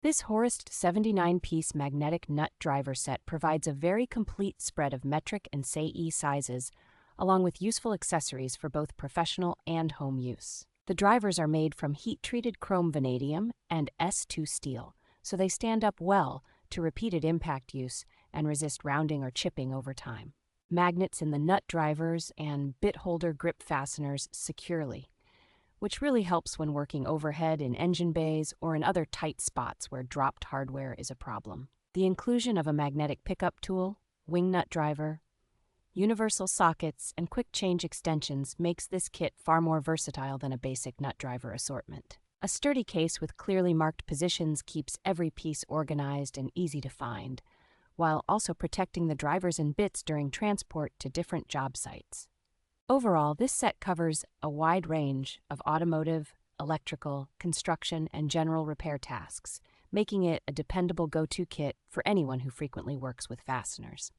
This HORUSD 79-piece magnetic nut driver set provides a very complete spread of metric and SAE sizes, along with useful accessories for both professional and home use. The drivers are made from heat-treated chrome vanadium and S2 steel, so they stand up well to repeated impact use and resist rounding or chipping over time. Magnets in the nut drivers and bit holder grip fasteners securely, which really helps when working overhead in engine bays or in other tight spots where dropped hardware is a problem. The inclusion of a magnetic pickup tool, wing nut driver, universal sockets, and quick change extensions makes this kit far more versatile than a basic nut driver assortment. A sturdy case with clearly marked positions keeps every piece organized and easy to find, while also protecting the drivers and bits during transport to different job sites. Overall, this set covers a wide range of automotive, electrical, construction, and general repair tasks, making it a dependable go-to kit for anyone who frequently works with fasteners.